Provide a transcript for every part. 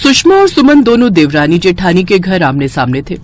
सुषमा और सुमन दोनों देवरानी जेठानी के घर आमने सामने थे।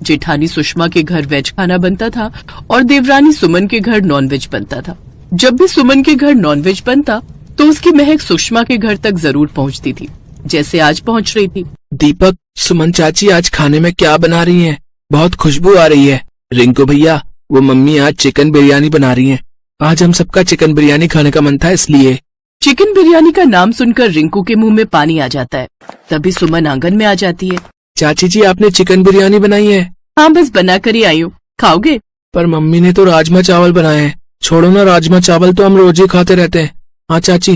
जेठानी सुषमा के घर वेज खाना बनता था और देवरानी सुमन के घर नॉनवेज बनता था। जब भी सुमन के घर नॉनवेज बनता तो उसकी महक सुषमा के घर तक जरूर पहुंचती थी, जैसे आज पहुंच रही थी। दीपक, सुमन चाची आज खाने में क्या बना रही हैं? बहुत खुशबू आ रही है। रिंकू भैया, वो मम्मी आज चिकन बिरयानी बना रही हैं। आज हम सबका चिकन बिरयानी खाने का मन था इसलिए। चिकन बिरयानी का नाम सुनकर रिंकू के मुंह में पानी आ जाता है। तभी सुमन आंगन में आ जाती है। चाची जी, आपने चिकन बिरयानी बनाई है? हाँ, बस बना कर ही आई हूँ, खाओगे? पर मम्मी ने तो राजमा चावल बनाए हैं। छोड़ो ना, राजमा चावल तो हम रोज ही खाते रहते हैं। हाँ चाची,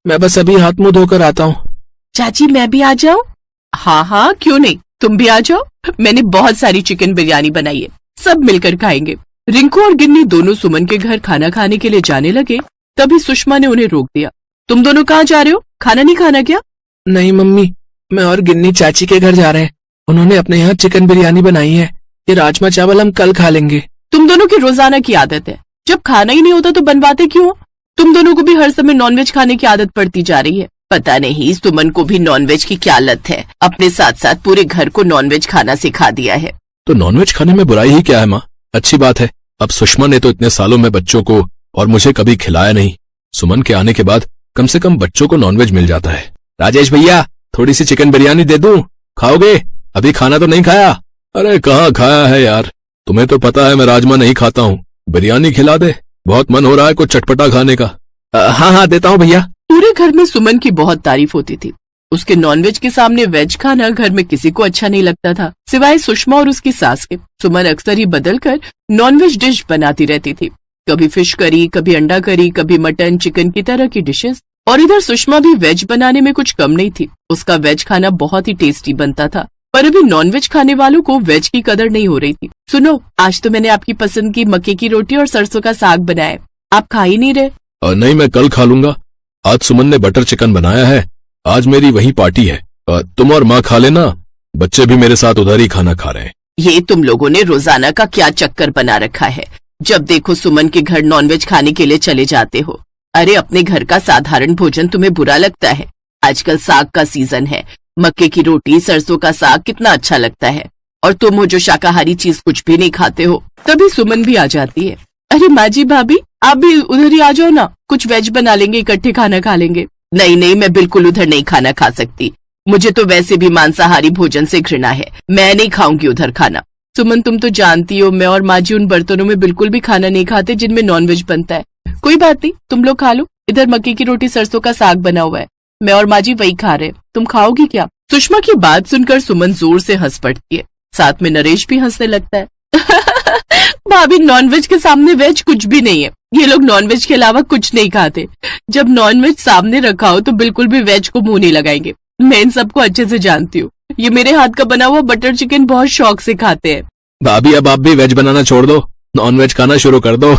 मैं बस अभी हाथ मुंह धोकर आता हूँ। चाची, मैं भी आ जाऊँ? हाँ हाँ, क्यों नहीं, तुम भी आ जाओ। मैंने बहुत सारी चिकन बिरयानी बनाई है, सब मिलकर खाएंगे। रिंकू और गिन्नी दोनों सुमन के घर खाना खाने के लिए जाने लगे। तभी सुषमा ने उन्हें रोक दिया। तुम दोनों कहाँ जा रहे हो? खाना नहीं खाना क्या? नहीं मम्मी, मैं और गिन्नी चाची के घर जा रहे हैं। उन्होंने अपने यहाँ चिकन बिरयानी बनाई है। ये राजमा चावल हम कल खा लेंगे। तुम दोनों की रोजाना की आदत है, जब खाना ही नहीं होता तो बनवाते क्यों हो? तुम दोनों को भी हर समय नॉनवेज खाने की आदत पड़ती जा रही है। पता नहीं सुमन को भी नॉनवेज की क्या लत है, अपने साथ साथ पूरे घर को नॉनवेज खाना सिखा दिया है। तो नॉनवेज खाने में बुराई ही क्या है माँ? अच्छी बात है। अब सुषमा ने तो इतने सालों में बच्चों को और मुझे कभी खिलाया नहीं। सुमन के आने के बाद कम से कम बच्चों को नॉनवेज मिल जाता है। राजेश भैया, थोड़ी सी चिकन बिरयानी दे दूं? खाओगे? अभी खाना तो नहीं खाया? अरे कहाँ खाया है यार, तुम्हें तो पता है मैं राजमा नहीं खाता हूँ। बिरयानी खिला दे, बहुत मन हो रहा है कुछ चटपटा खाने का। हाँ हाँ, देता हूँ भैया। पूरे घर में सुमन की बहुत तारीफ होती थी। उसके नॉनवेज के सामने वेज खाना घर में किसी को अच्छा नहीं लगता था, सिवाय सुषमा और उसकी सास के। सुमन अक्सर ही बदलकर नॉनवेज डिश बनाती रहती थी, कभी फिश करी, कभी अंडा करी, कभी मटन चिकन की तरह की डिशेस। और इधर सुषमा भी वेज बनाने में कुछ कम नहीं थी। उसका वेज खाना बहुत ही टेस्टी बनता था, पर अभी नॉनवेज खाने वालों को वेज की कदर नहीं हो रही थी। सुनो, आज तो मैंने आपकी पसंद की मक्के की रोटी और सरसों का साग बनाया है, आप खा ही नहीं रहे। नहीं, मैं कल खा लूंगा। आज सुमन ने बटर चिकन बनाया है, आज मेरी वही पार्टी है। तुम और माँ खा लेना, बच्चे भी मेरे साथ उधर ही खाना खा रहे हैं। ये तुम लोगों ने रोजाना का क्या चक्कर बना रखा है? जब देखो सुमन के घर नॉनवेज खाने के लिए चले जाते हो। अरे अपने घर का साधारण भोजन तुम्हें बुरा लगता है? आजकल साग का सीजन है, मक्के की रोटी सरसों का साग कितना अच्छा लगता है, और तुम हो जो शाकाहारी चीज कुछ भी नहीं खाते हो। तभी सुमन भी आ जाती है। अरे माँ जी, भाभी, आप भी उधर ही आ जाओ ना, कुछ वेज बना लेंगे, इकट्ठे खाना खा लेंगे। नहीं नहीं, मैं बिल्कुल उधर नहीं खाना खा सकती। मुझे तो वैसे भी मांसाहारी भोजन से घृणा है, मैं नहीं खाऊंगी उधर खाना। सुमन, तुम तो जानती हो मैं और माँ जी उन बर्तनों में बिल्कुल भी खाना नहीं खाते जिनमें नॉनवेज बनता है। कोई बात नहीं, तुम लोग खा लो। इधर मक्के की रोटी सरसों का साग बना हुआ है, मैं और माँ जी वही खा रहे हैं। तुम खाओगी क्या? सुषमा की बात सुनकर सुमन जोर से हंस पड़ती है, साथ में नरेश भी हंसने लगता है। भाभी, नॉनवेज के सामने वेज कुछ भी नहीं है। ये लोग नॉनवेज के अलावा कुछ नहीं खाते। जब नॉनवेज सामने रखा हो तो बिल्कुल भी वेज को मुंह नहीं लगाएंगे। मैं इन सबको अच्छे से जानती हूँ। ये मेरे हाथ का बना हुआ बटर चिकन बहुत शौक से खाते हैं। भाभी, अब आप भी वेज बनाना छोड़ दो, नॉनवेज खाना शुरू कर दो।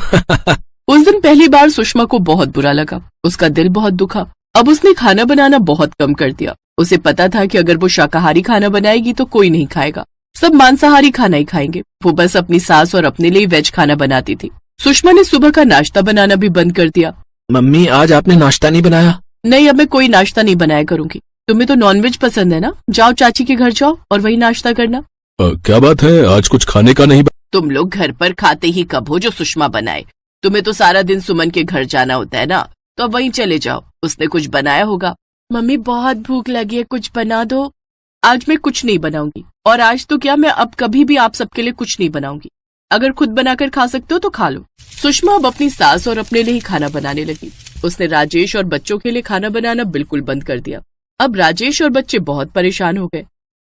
उस दिन पहली बार सुषमा को बहुत बुरा लगा, उसका दिल बहुत दुखा। अब उसने खाना बनाना बहुत कम कर दिया। उसे पता था कि अगर वो शाकाहारी खाना बनाएगी तो कोई नहीं खाएगा, सब मांसाहारी खाना ही खाएंगे। वो बस अपनी सास और अपने लिए वेज खाना बनाती थी। सुषमा ने सुबह का नाश्ता बनाना भी बंद कर दिया। मम्मी, आज आपने नाश्ता नहीं बनाया? नहीं, अब मैं कोई नाश्ता नहीं बनाया करूंगी। तुम्हें तो नॉनवेज पसंद है ना, जाओ चाची के घर जाओ और वही नाश्ता करना। क्या बात है, आज कुछ खाने का नहीं? तुम लोग घर पर खाते ही कब हो जो सुषमा बनाए? तुम्हें तो सारा दिन सुमन के घर जाना होता है ना, तो अब वहीं चले जाओ, उसने कुछ बनाया होगा। मम्मी, बहुत भूख लगी है, कुछ बना दो। आज मैं कुछ नहीं बनाऊंगी, और आज तो क्या, मैं अब कभी भी आप सबके लिए कुछ नहीं बनाऊंगी। अगर खुद बनाकर खा सकते हो तो खा लो। सुषमा अब अपनी सास और अपने लिए ही खाना बनाने लगी। उसने राजेश और बच्चों के लिए खाना बनाना बिल्कुल बंद कर दिया। अब राजेश और बच्चे बहुत परेशान हो गए।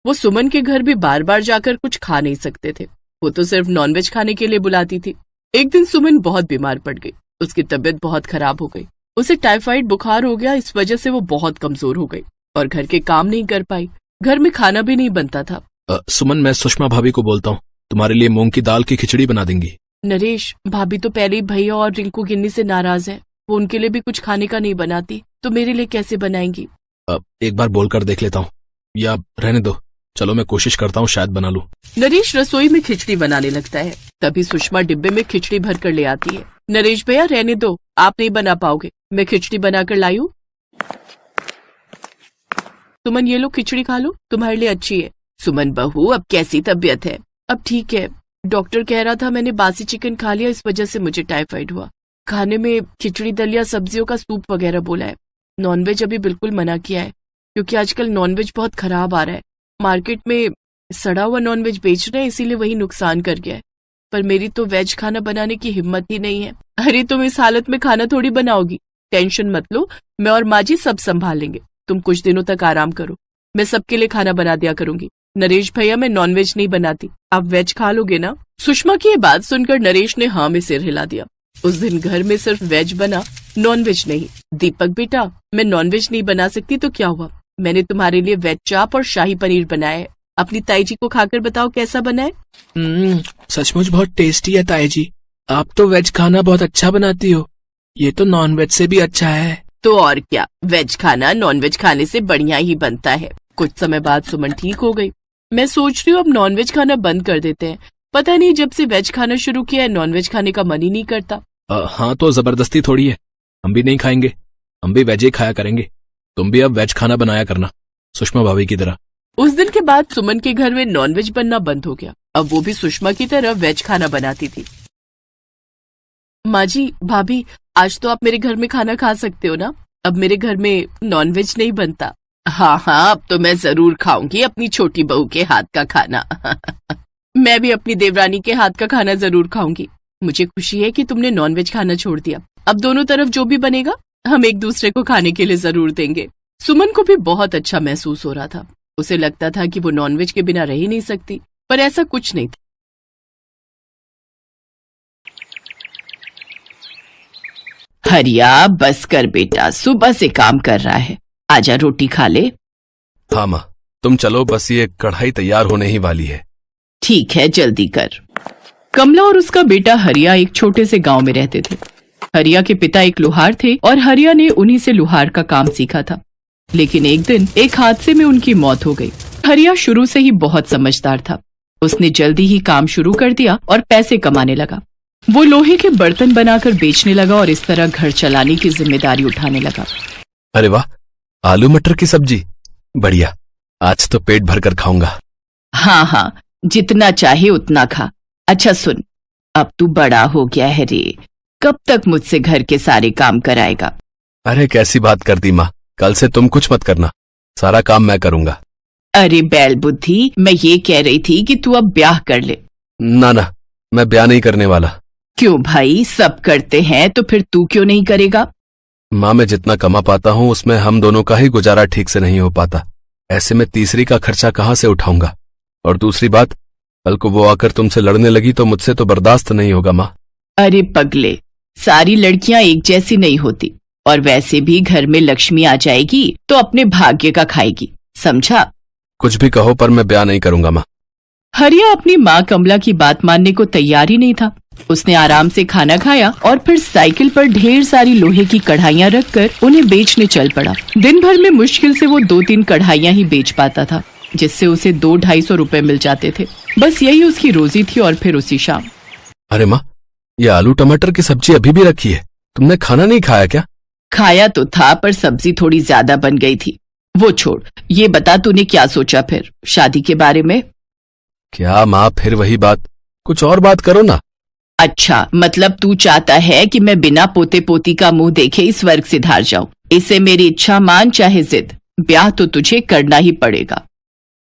वो सुमन के घर भी बार बार जाकर कुछ खा नहीं सकते थे, वो तो सिर्फ नॉनवेज खाने के लिए बुलाती थी। एक दिन सुमन बहुत बीमार पड़ गई, उसकी तबीयत बहुत खराब हो गई। उसे टाइफाइड बुखार हो गया, इस वजह से वो बहुत कमजोर हो गई और घर के काम नहीं कर पाई। घर में खाना भी नहीं बनता था। सुमन, मैं सुषमा भाभी को बोलता हूँ, तुम्हारे लिए मूंग की दाल की खिचड़ी बना देंगी। नरेश, भाभी तो पहले ही भैया और रिंकू गिन्नी से नाराज है, वो उनके लिए भी कुछ खाने का नहीं बनाती, तो मेरे लिए कैसे बनाएंगी? एक बार बोलकर देख लेता हूँ, या रहने दो, चलो मैं कोशिश करता हूँ, शायद बना लूं। नरेश रसोई में खिचड़ी बनाने लगता है। तभी सुषमा डिब्बे में खिचड़ी भर कर ले आती है। नरेश भैया, रहने दो, आप नहीं बना पाओगे, मैं खिचड़ी बनाकर लाई हूँ। सुमन ये लो खिचड़ी खा लो, तुम्हारे लिए अच्छी है। सुमन बहू अब कैसी तबीयत है? अब ठीक है, डॉक्टर कह रहा था मैंने बासी चिकन खा लिया, इस वजह से मुझे टाइफाइड हुआ। खाने में खिचड़ी दलिया सब्जियों का सूप वगैरह बोला है। नॉनवेज अभी बिल्कुल मना किया है, क्योंकि आजकल नॉनवेज बहुत खराब आ रहा है। मार्केट में सड़ा हुआ नॉनवेज बेच रहे हैं, इसीलिए वही नुकसान कर गया है। पर मेरी तो वेज खाना बनाने की हिम्मत ही नहीं है। अरे तुम इस हालत में खाना थोड़ी बनाओगी, टेंशन मत लो, मैं और माँ जी सब संभाल लेंगे। तुम कुछ दिनों तक आराम करो, मैं सबके लिए खाना बना दिया करूंगी। नरेश भैया मैं नॉनवेज नहीं बनाती, आप वेज खा लोगे ना? सुषमा की ये बात सुनकर नरेश ने हाँ में सिर हिला दिया। उस दिन घर में सिर्फ वेज बना, नॉनवेज नहीं। दीपक बेटा, मैं नॉनवेज नहीं बना सकती तो क्या हुआ, मैंने तुम्हारे लिए वेज चाप और शाही पनीर बनाया है। अपनी ताई जी को खाकर बताओ कैसा बना है। सचमुच बहुत टेस्टी है ताई जी, आप तो वेज खाना बहुत अच्छा बनाती हो, ये तो नॉनवेज से भी अच्छा है। तो और क्या, वेज खाना नॉनवेज खाने से बढ़िया ही बनता है। कुछ समय बाद सुमन ठीक हो गई। मैं सोच रही हूँ अब नॉनवेज खाना बंद कर देते हैं। पता नहीं जब से वेज खाना शुरू किया है नॉनवेज खाने का मन ही नहीं करता। हाँ तो जबरदस्ती थोड़ी है, हम भी नहीं खाएंगे, हम भी वेज ही खाया करेंगे। तुम भी अब वेज खाना बनाया करना सुषमा भाभी की तरह। उस दिन के बाद सुमन के घर में नॉनवेज बनना बंद हो गया। अब वो भी सुषमा की तरह वेज खाना बनाती थी। माँ जी, भाभी, आज तो आप मेरे घर में खाना खा सकते हो ना? अब मेरे घर में नॉनवेज नहीं बनता। हाँ हाँ, अब तो मैं जरूर खाऊंगी अपनी छोटी बहू के हाथ का खाना। मैं भी अपनी देवरानी के हाथ का खाना जरूर खाऊंगी। मुझे खुशी है कि तुमने नॉनवेज खाना छोड़ दिया। अब दोनों तरफ जो भी बनेगा हम एक दूसरे को खाने के लिए जरूर देंगे। सुमन को भी बहुत अच्छा महसूस हो रहा था। उसे लगता था कि वो नॉनवेज के बिना रह ही नहीं सकती, पर ऐसा कुछ नहीं था। हरिया बस कर बेटा, सुबह से काम कर रहा है, आजा रोटी खा ले। हाँ माँ, तुम चलो, बस ये कढ़ाई तैयार होने ही वाली है। ठीक है, जल्दी कर। कमला और उसका बेटा हरिया एक छोटे से गांव में रहते थे। हरिया के पिता एक लोहार थे और हरिया ने उन्हीं से लोहार का काम सीखा था। लेकिन एक दिन एक हादसे में उनकी मौत हो गई। हरिया शुरू से ही बहुत समझदार था। उसने जल्दी ही काम शुरू कर दिया और पैसे कमाने लगा। वो लोहे के बर्तन बनाकर बेचने लगा और इस तरह घर चलाने की जिम्मेदारी उठाने लगा। अरे वाह, आलू मटर की सब्जी, बढ़िया, आज तो पेट भर कर खाऊंगा। हाँ हाँ, जितना चाहे उतना खा। अच्छा सुन, अब तू बड़ा हो गया है रे, कब तक मुझसे घर के सारे काम कराएगा? अरे कैसी बात कर दी माँ, कल से तुम कुछ मत करना, सारा काम मैं करूंगा। अरे बैल बुद्धि, मैं ये कह रही थी कि तू अब ब्याह कर ले। ना ना, मैं ब्याह नहीं करने वाला। क्यों भाई, सब करते हैं तो फिर तू क्यों नहीं करेगा? माँ, मैं जितना कमा पाता हूँ उसमें हम दोनों का ही गुजारा ठीक से नहीं हो पाता। ऐसे में तीसरी का खर्चा कहाँ से उठाऊंगा? और दूसरी बात, कल को वो आकर तुमसे लड़ने लगी तो मुझसे तो बर्दाश्त नहीं होगा माँ। अरे पगले, सारी लड़कियां एक जैसी नहीं होती, और वैसे भी घर में लक्ष्मी आ जाएगी तो अपने भाग्य का खाएगी, समझा? कुछ भी कहो पर मैं ब्याह नहीं करूंगा माँ। हरिया अपनी माँ कमला की बात मानने को तैयार ही नहीं था। उसने आराम से खाना खाया और फिर साइकिल पर ढेर सारी लोहे की कढ़ाइयाँ रखकर उन्हें बेचने चल पड़ा। दिन भर में मुश्किल से वो 2-3 कढ़ाइयाँ ही बेच पाता था, जिससे उसे 200-250 रुपए मिल जाते थे। बस यही उसकी रोजी थी। और फिर उसी शाम, अरे माँ, ये आलू टमाटर की सब्जी अभी भी रखी है, तुमने खाना नहीं खाया क्या? खाया तो था, पर सब्जी थोड़ी ज्यादा बन गई थी। वो छोड़, ये बता तूने क्या सोचा फिर शादी के बारे में? क्या माँ, फिर वही बात, कुछ और बात करो ना। अच्छा, मतलब तू चाहता है कि मैं बिना पोते पोती का मुंह देखे इस स्वर्ग से धार जाऊं? इसे मेरी इच्छा मान चाहे जिद, ब्याह तो तुझे करना ही पड़ेगा।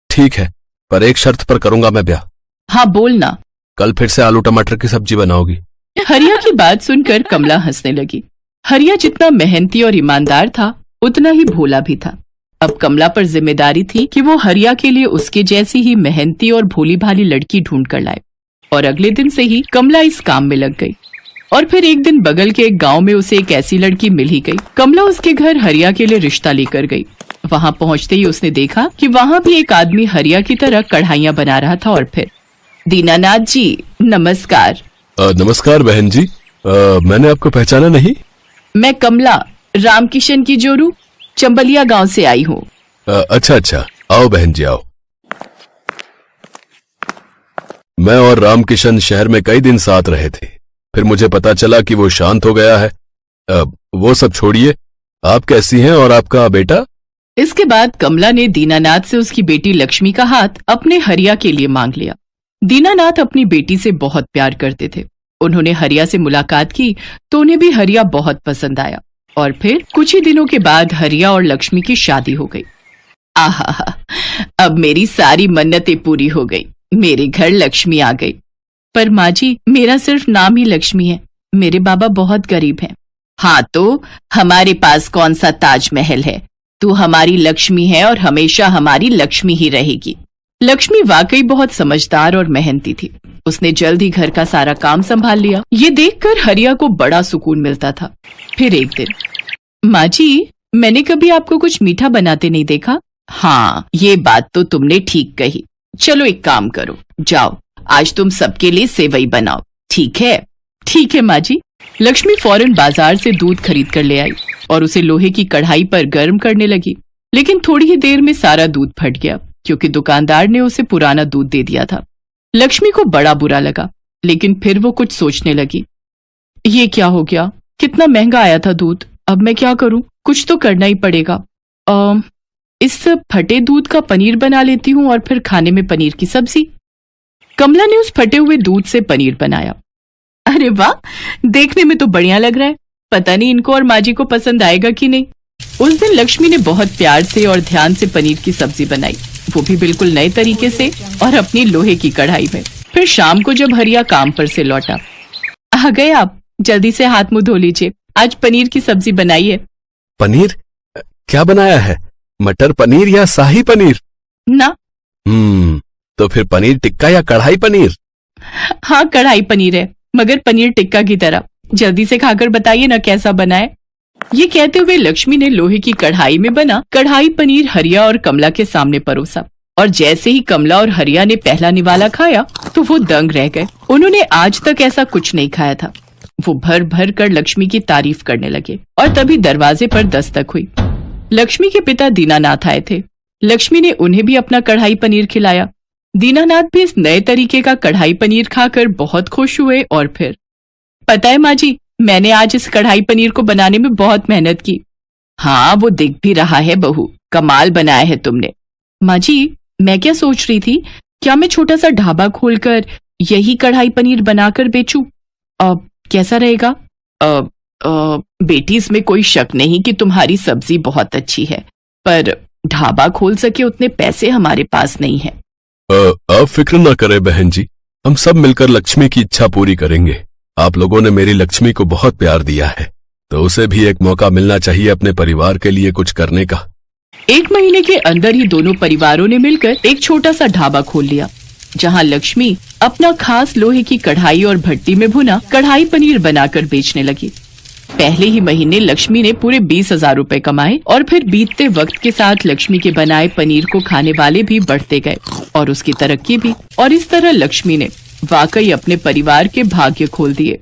ठीक है, पर एक शर्त पर करूंगा मैं ब्याह। हाँ बोलना। कल फिर से आलू टमाटर की सब्जी बनाओगी। हरिया की बात सुनकर कमला हंसने लगी। हरिया जितना मेहनती और ईमानदार था उतना ही भोला भी था। अब कमला पर जिम्मेदारी थी कि वो हरिया के लिए उसके जैसी ही मेहनती और भोली भाली लड़की ढूंढ कर लाए। और अगले दिन से ही कमला इस काम में लग गई। और फिर एक दिन बगल के एक गांव में उसे एक ऐसी लड़की मिल ही गई। कमला उसके घर हरिया के लिए रिश्ता लेकर गई। वहां पहुंचते ही उसने देखा कि वहां भी एक आदमी हरिया की तरह कढ़ाइयाँ बना रहा था। और फिर, दीनानाथ जी नमस्कार। नमस्कार बहन जी, मैंने आपको पहचाना नहीं। मैं कमला, रामकिशन की जोरू, चंबलिया गांव से आई हूँ। अच्छा अच्छा, आओ बहन जी आओ। मैं और रामकिशन शहर में कई दिन साथ रहे थे, फिर मुझे पता चला कि वो शांत हो गया है। वो सब छोड़िए, आप कैसी हैं और आपका बेटा? इसके बाद कमला ने दीनानाथ से उसकी बेटी लक्ष्मी का हाथ अपने हरिया के लिए मांग लिया। दीनानाथ अपनी बेटी से बहुत प्यार करते थे। उन्होंने हरिया से मुलाकात की तो उन्हें भी हरिया बहुत पसंद आया और फिर कुछ ही दिनों के बाद हरिया और लक्ष्मी की शादी हो गई। आहा, अब मेरी सारी मन्नतें पूरी हो गई, मेरे घर लक्ष्मी आ गई। पर माँ जी, मेरा सिर्फ नाम ही लक्ष्मी है, मेरे बाबा बहुत गरीब हैं। हाँ तो हमारे पास कौन सा ताजमहल है, तू हमारी लक्ष्मी है और हमेशा हमारी लक्ष्मी ही रहेगी। लक्ष्मी वाकई बहुत समझदार और मेहनती थी। उसने जल्द ही घर का सारा काम संभाल लिया। ये देखकर हरिया को बड़ा सुकून मिलता था। फिर एक दिन, माँ जी, मैंने कभी आपको कुछ मीठा बनाते नहीं देखा। हाँ, ये बात तो तुमने ठीक कही। चलो एक काम करो, जाओ आज तुम सबके लिए सेवई बनाओ, ठीक है? ठीक है माँ जी। लक्ष्मी फौरन बाजार से दूध खरीद कर ले आई और उसे लोहे की कढ़ाई पर गर्म करने लगी। लेकिन थोड़ी ही देर में सारा दूध फट गया क्योंकि दुकानदार ने उसे पुराना दूध दे दिया था। लक्ष्मी को बड़ा बुरा लगा, लेकिन फिर वो कुछ सोचने लगी। ये क्या हो गया, कितना महंगा आया था दूध, अब मैं क्या करूं? कुछ तो करना ही पड़ेगा। इस फटे दूध का पनीर बना लेती हूँ और फिर खाने में पनीर की सब्जी। कमला ने उस फटे हुए दूध से पनीर बनाया। अरे वाह, देखने में तो बढ़िया लग रहा है। पता नहीं इनको और माँ जी को पसंद आएगा कि नहीं। उस दिन लक्ष्मी ने बहुत प्यार से और ध्यान से पनीर की सब्जी बनाई, वो भी बिल्कुल नए तरीके से और अपनी लोहे की कढ़ाई में। फिर शाम को जब हरिया काम पर से लौटा, आ गए आप, जल्दी से हाथ मुंह धो लीजिए, आज पनीर की सब्जी बनाई है। पनीर? क्या बनाया है, मटर पनीर या शाही पनीर? ना। तो फिर पनीर टिक्का या कढ़ाई पनीर? हाँ, कढ़ाई पनीर है, मगर पनीर टिक्का की तरह। जल्दी से खाकर बताइए ना कैसा बना है। ये कहते हुए लक्ष्मी ने लोहे की कढ़ाई में बना कढ़ाई पनीर हरिया और कमला के सामने परोसा। और जैसे ही कमला और हरिया ने पहला निवाला खाया तो वो दंग रह गए। उन्होंने आज तक ऐसा कुछ नहीं खाया था। वो भर भर कर लक्ष्मी की तारीफ करने लगे और तभी दरवाजे पर दस्तक हुई। लक्ष्मी के पिता दीनानाथ आए थे। लक्ष्मी ने उन्हें भी अपना कढ़ाई पनीर खिलाया। दीनानाथ भी इस नए तरीके का कढ़ाई पनीर खाकर बहुत खुश हुए और फिर, पता है माँ जी, मैंने आज इस कढ़ाई पनीर को बनाने में बहुत मेहनत की। हाँ, वो दिख भी रहा है बहू, कमाल बनाया है तुमने। माँ जी, मैं क्या सोच रही थी, क्या मैं छोटा सा ढाबा खोलकर यही कढ़ाई पनीर बनाकर बेचूं? कैसा रहेगा? बेटी, इसमें कोई शक नहीं कि तुम्हारी सब्जी बहुत अच्छी है, पर ढाबा खोल सके उतने पैसे हमारे पास नहीं है। आप फिक्र न करें बहन जी, हम सब मिलकर लक्ष्मी की इच्छा पूरी करेंगे। आप लोगों ने मेरी लक्ष्मी को बहुत प्यार दिया है, तो उसे भी एक मौका मिलना चाहिए अपने परिवार के लिए कुछ करने का। 1 महीने के अंदर ही दोनों परिवारों ने मिलकर एक छोटा सा ढाबा खोल लिया, जहां लक्ष्मी अपना खास लोहे की कढ़ाई और भट्टी में भुना कढ़ाई पनीर बनाकर बेचने लगी। पहले ही महीने लक्ष्मी ने पूरे 20,000 रुपए कमाए और फिर बीतते वक्त के साथ लक्ष्मी के बनाए पनीर को खाने वाले भी बढ़ते गए और उसकी तरक्की भी। और इस तरह लक्ष्मी ने वाकई अपने परिवार के भाग्य खोल दिए।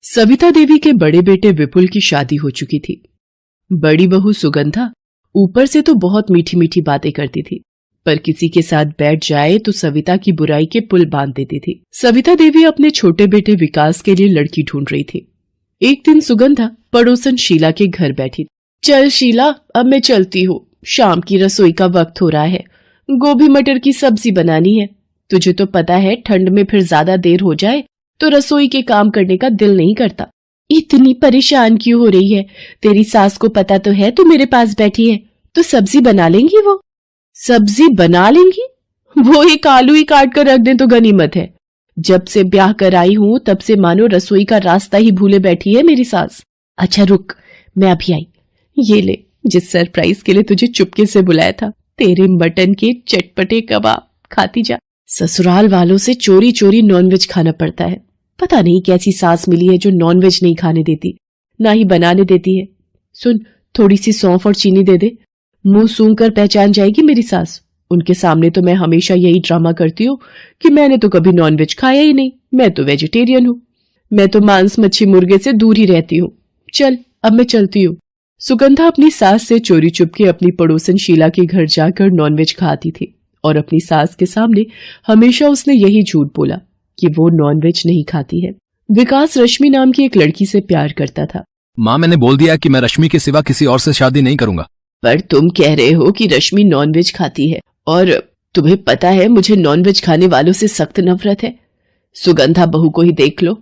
सविता देवी के बड़े बेटे विपुल की शादी हो चुकी थी। बड़ी बहू सुगंधा ऊपर से तो बहुत मीठी मीठी बातें करती थी, पर किसी के साथ बैठ जाए तो सविता की बुराई के पुल बांध देती थी। सविता देवी अपने छोटे बेटे विकास के लिए लड़की ढूंढ रही थी। एक दिन सुगंधा पड़ोसन शीला के घर बैठी। चल शीला, अब मैं चलती हूँ, शाम की रसोई का वक्त हो रहा है, गोभी मटर की सब्जी बनानी है। तुझे तो पता है ठंड में फिर ज्यादा देर हो जाए तो रसोई के काम करने का दिल नहीं करता। इतनी परेशान क्यों हो रही है? तेरी सास को पता तो है तू मेरे पास बैठी है, तो सब्जी बना लेंगी वो? सब्जी बना लेंगी? वो एक आलू ही काट कर रख दे तो गनीमत है। जब से ब्याह कर आई हूँ तब से मानो रसोई का रास्ता ही भूले बैठी है मेरी सास। अच्छा रुक, मैं अभी आई। ये ले, जिस सरप्राइज के लिए तुझे चुपके से बुलाया था, तेरे मटन के चटपटे कबाब खाती जा। ससुराल वालों से चोरी चोरी नॉनवेज खाना पड़ता है। पता नहीं कैसी सास मिली है जो नॉनवेज नहीं खाने देती, ना ही बनाने देती है। सुन, थोड़ी सी सौंफ और चीनी दे दे, मुंह सूंघ कर पहचान जाएगी मेरी सास। उनके सामने तो मैं हमेशा यही ड्रामा करती हूँ कि मैंने तो कभी नॉनवेज खाया ही नहीं, मैं तो वेजिटेरियन हूँ। मैं तो मांस मच्छी मुर्गे से दूर ही रहती हूँ। चल, अब मैं चलती हूँ। सुगंधा अपनी सास से चोरी चुपके अपनी पड़ोसन शीला के घर जाकर नॉनवेज खाती थी और अपनी सास के सामने हमेशा उसने यही झूठ बोला कि वो नॉनवेज नहीं खाती है। विकास रश्मि नाम की एक लड़की से प्यार करता था। माँ, मैंने बोल दिया कि मैं रश्मि के सिवा किसी और से शादी नहीं करूंगा। पर तुम कह रहे हो कि रश्मि नॉनवेज खाती है, और तुम्हें पता है मुझे नॉनवेज खाने वालों से सख्त नफरत है। सुगंधा बहू को ही देख लो।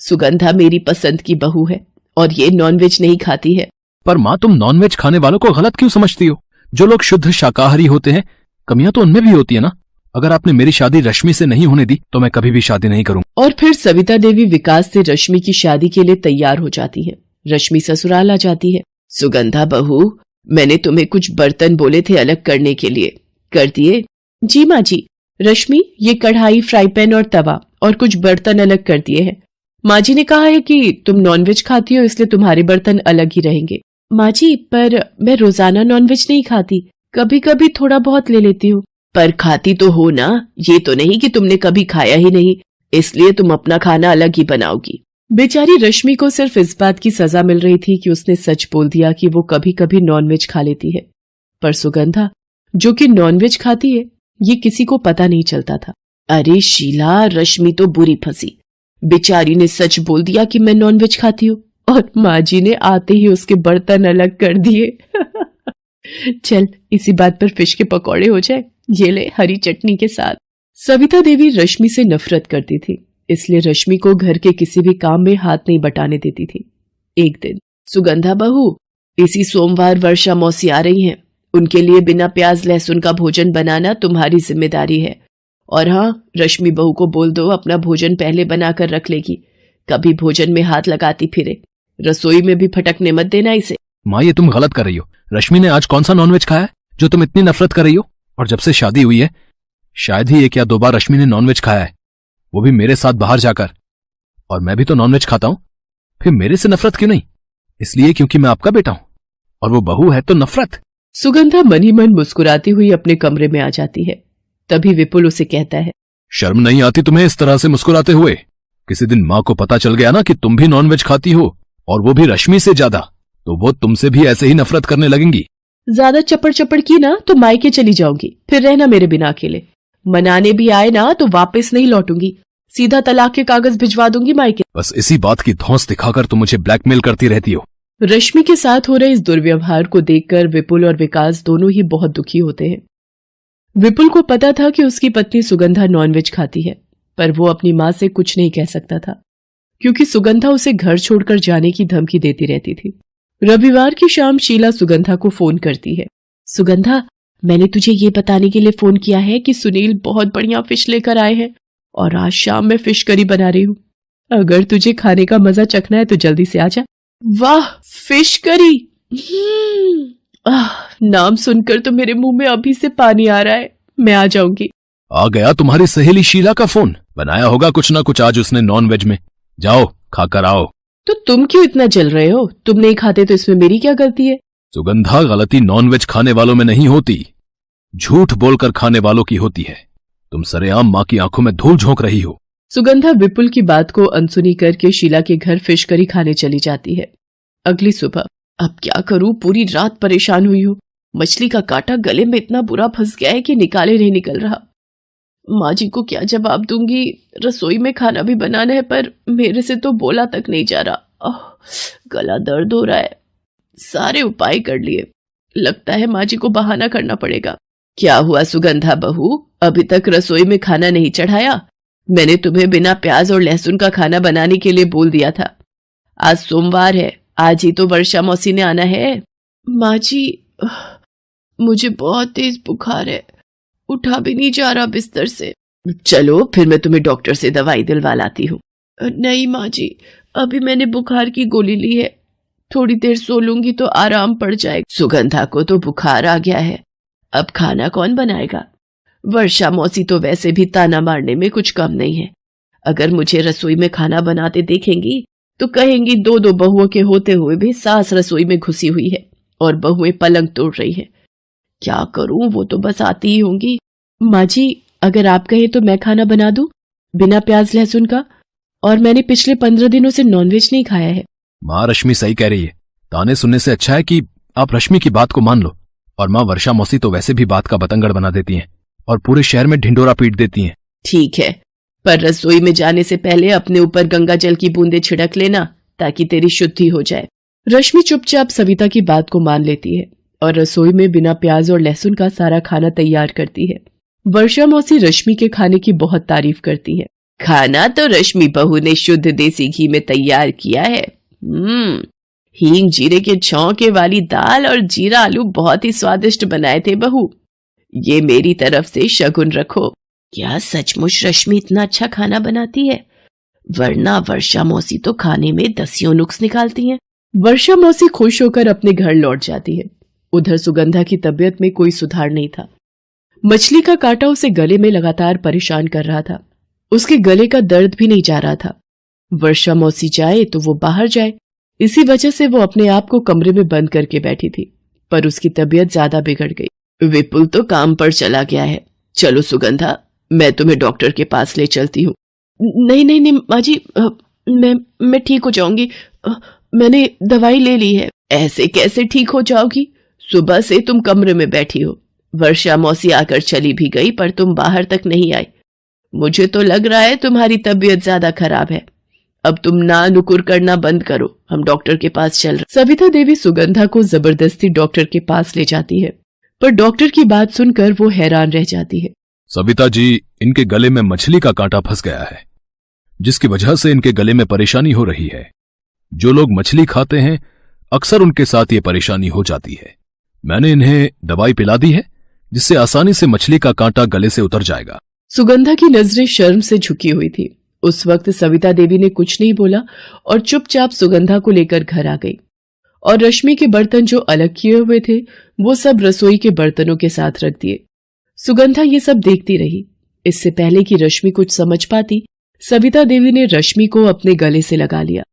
सुगंधा मेरी पसंद की बहू है और ये नॉनवेज नहीं खाती है। पर माँ, तुम नॉनवेज खाने वालों को गलत क्यों समझती हो? जो लोग शुद्ध शाकाहारी होते हैं, कमियां तो उनमें भी होती है ना। अगर आपने मेरी शादी रश्मि से नहीं होने दी तो मैं कभी भी शादी नहीं करूंगा। और फिर सविता देवी विकास से रश्मि की शादी के लिए तैयार हो जाती है। रश्मि ससुराल आ जाती है। सुगंधा बहू, मैंने तुम्हें कुछ बर्तन बोले थे अलग करने के लिए, कर दिए? जी माँ जी। रश्मि, ये कढ़ाई, फ्राई पैन और तवा और कुछ बर्तन अलग कर दिए हैं। माँ जी ने कहा है कि तुम नॉनवेज खाती हो, इसलिए तुम्हारे बर्तन अलग ही रहेंगे। माँ जी, पर मैं रोजाना नॉनवेज नहीं खाती, कभी कभी थोड़ा बहुत ले लेती हूँ। पर खाती तो हो ना, ये तो नहीं कि तुमने कभी खाया ही नहीं, इसलिए तुम अपना खाना अलग ही बनाओगी। बेचारी रश्मि को सिर्फ इस बात की सजा मिल रही थी कि उसने सच बोल दिया कि वो कभी कभी नॉनवेज खा लेती है। पर सुगंधा, जो कि नॉनवेज खाती है, ये किसी को पता नहीं चलता था। अरे शीला, रश्मि तो बुरी फंसी। बेचारी ने सच बोल दिया कि मैं नॉनवेज खाती हूँ, और माँ जी ने आते ही उसके बर्तन अलग कर दिए। चल, इसी बात पर फिश के पकौड़े हो जाए। ये ले, हरी चटनी के साथ। सविता देवी रश्मि से नफरत करती थी, इसलिए रश्मि को घर के किसी भी काम में हाथ नहीं बटाने देती थी। एक दिन, सुगंधा बहू, इसी सोमवार वर्षा मौसी आ रही हैं, उनके लिए बिना प्याज लहसुन का भोजन बनाना तुम्हारी जिम्मेदारी है। और हाँ, रश्मि बहू को बोल दो अपना भोजन पहले बनाकर रख लेगी, कभी भोजन में हाथ लगाती फिरे। रसोई में भी फटकने मत देना इसे। माँ, ये तुम गलत कर रही हो। रश्मि ने आज कौन सा नॉनवेज खाया है जो तुम इतनी नफरत कर रही हो? और जब से शादी हुई है, शायद ही एक या 2 बार रश्मि ने नॉनवेज खाया है, वो भी मेरे साथ बाहर जाकर। और मैं भी तो नॉनवेज खाता हूं, फिर मेरे से नफरत क्यों नहीं? इसलिए क्योंकि मैं आपका बेटा हूं, और वो बहू है तो नफरत। सुगंधा मन ही मन मुस्कुराती हुई अपने कमरे में आ जाती है। तभी विपुल उसे कहता है, शर्म नहीं आती तुम्हें इस तरह से मुस्कुराते हुए? किसी दिन माँ को पता चल गया ना कि तुम भी नॉनवेज खाती हो, और वो भी रश्मि से ज्यादा, तो वो तुमसे भी ऐसे ही नफरत करने लगेंगी। ज्यादा चपड़ चपड़ की ना तो मायके चली जाऊंगी, फिर रहना मेरे बिना अकेले। मनाने भी आए ना तो वापस नहीं लौटूंगी, सीधा तलाक के कागज भिजवा दूंगी मायके। बस इसी बात की धौंस दिखाकर तुम मुझे ब्लैकमेल करती रहती हो। रश्मि के साथ हो रहे इस दुर्व्यवहार को देखकर विपुल और विकास दोनों ही बहुत दुखी होते हैं। विपुल को पता था कि उसकी पत्नी सुगंधा नॉनवेज खाती है, पर वो अपनी माँ से कुछ नहीं कह सकता था, क्योंकि सुगंधा उसे घर छोड़कर जाने की धमकी देती रहती थी। रविवार की शाम शीला सुगंधा को फोन करती है। सुगंधा, मैंने तुझे ये बताने के लिए फोन किया है कि सुनील बहुत बढ़िया फिश लेकर आए हैं, और आज शाम मैं फिश करी बना रही हूँ। अगर तुझे खाने का मजा चखना है तो जल्दी से आ जा। वाह, फिश करी! नाम सुनकर तो मेरे मुंह में अभी से पानी आ रहा है। मैं आ जाऊंगी। आ गया तुम्हारी सहेली शीला का फोन। बनाया होगा कुछ ना कुछ आज उसने नॉनवेज में। जाओ, खाकर आओ। तो तुम क्यों इतना जल रहे हो? तुम नहीं खाते तो इसमें मेरी क्या गलती है? सुगंधा, गलती नॉनवेज खाने वालों में नहीं होती, झूठ बोलकर खाने वालों की होती है। तुम सरेआम माँ की आंखों में धूल झोंक रही हो। सुगंधा विपुल की बात को अनसुनी करके शीला के घर फिश करी खाने चली जाती है। अगली सुबह, अब क्या करूं, पूरी रात परेशान हुई हूं। मछली का कांटा गले में इतना बुरा फंस गया है कि निकाले नहीं निकल रहा। माँ जी को क्या जवाब दूंगी? रसोई में खाना भी बनाना है, पर मेरे से तो बोला तक नहीं जा रहा। गला दर्द हो रहा है। सारे उपाय कर लिए, लगता है माँ जी को बहाना करना पड़ेगा। क्या हुआ सुगंधा बहू, अभी तक रसोई में खाना नहीं चढ़ाया? मैंने तुम्हें बिना प्याज और लहसुन का खाना बनाने के लिए बोल दिया था। आज सोमवार है, आज ही तो वर्षा मौसी ने आना है। माँ जी, मुझे बहुत तेज बुखार है, उठा भी नहीं जा रहा बिस्तर से। चलो फिर मैं तुम्हें डॉक्टर से दवाई दिलवा लाती हूँ। नहीं माँ जी, अभी मैंने बुखार की गोली ली है, थोड़ी देर सो लूंगी तो आराम पड़ जाएगा। सुगंधा को तो बुखार आ गया है, अब खाना कौन बनाएगा? वर्षा मौसी तो वैसे भी ताना मारने में कुछ कम नहीं है। अगर मुझे रसोई में खाना बनाते देखेंगी तो कहेंगी दो दो बहुओं के होते हुए भी सास रसोई में घुसी हुई है और बहुएं पलंग तोड़ रही हैं। क्या करूं, वो तो बस आती ही होंगी। माँ जी, अगर आप कहे तो मैं खाना बना दूं बिना प्याज लहसुन का, और मैंने पिछले 15 दिनों से नॉनवेज नहीं खाया है। माँ, रश्मि सही कह रही है। ताने सुनने से अच्छा है कि आप रश्मि की बात को मान लो। और माँ वर्षा मौसी तो वैसे भी बात का बतंगड़ बना देती हैं और पूरे शहर में ढिंडोरा पीट देती हैं। ठीक है, पर रसोई में जाने से पहले अपने ऊपर गंगा जल की बूंदें छिड़क लेना ताकि तेरी शुद्धि हो जाए। रश्मि चुपचाप सविता की बात को मान लेती है और रसोई में बिना प्याज और लहसुन का सारा खाना तैयार करती है। वर्षा मौसी रश्मि के खाने की बहुत तारीफ करती है। खाना तो रश्मि बहू ने शुद्ध देसी घी में तैयार किया है। हींग जीरे के छौंके वाली दाल और जीरा आलू बहुत ही स्वादिष्ट बनाए थे बहू। ये मेरी तरफ से शगुन रखो। क्या सचमुच रश्मि इतना अच्छा खाना बनाती है? वरना वर्षा मौसी तो खाने में दसियों नुक्स निकालती हैं। वर्षा मौसी खुश होकर अपने घर लौट जाती है। उधर सुगंधा की तबीयत में कोई सुधार नहीं था। मछली का कांटा उसे गले में लगातार परेशान कर रहा था। उसके गले का दर्द भी नहीं जा रहा था। वर्षा मौसी जाए तो वो बाहर जाए, इसी वजह से वो अपने आप को कमरे में बंद करके बैठी थी। पर उसकी तबीयत ज्यादा बिगड़ गई। विपुल तो काम पर चला गया है। चलो सुगंधा, मैं तुम्हें डॉक्टर के पास ले चलती हूँ। नहीं नहीं नहीं माँ जी, मैं ठीक हो जाऊंगी। मैंने दवाई ले ली है। ऐसे कैसे ठीक हो जाओगी? सुबह से तुम कमरे में बैठी हो। वर्षा मौसी आकर चली भी गई पर तुम बाहर तक नहीं आई। मुझे तो लग रहा है तुम्हारी तबीयत ज्यादा खराब है। अब तुम ना नुकुर करना बंद करो, हम डॉक्टर के पास चल रहे। सविता देवी सुगंधा को जबरदस्ती डॉक्टर के पास ले जाती है, पर डॉक्टर की बात सुनकर वो हैरान रह जाती है। सविता जी, इनके गले में मछली का कांटा फंस गया है, जिसकी वजह से इनके गले में परेशानी हो रही है। जो लोग मछली खाते हैं अक्सर उनके साथ ये परेशानी हो जाती है। मैंने इन्हें दवाई पिला दी है जिससे आसानी से मछली का कांटा गले से उतर जाएगा। सुगंधा की नजरें शर्म से झुकी हुई थी। उस वक्त सविता देवी ने कुछ नहीं बोला और चुपचाप सुगंधा को लेकर घर आ गई और रश्मि के बर्तन जो अलग किए हुए थे वो सब रसोई के बर्तनों के साथ रख दिए। सुगंधा ये सब देखती रही। इससे पहले कि रश्मि कुछ समझ पाती, सविता देवी ने रश्मि को अपने गले से लगा लिया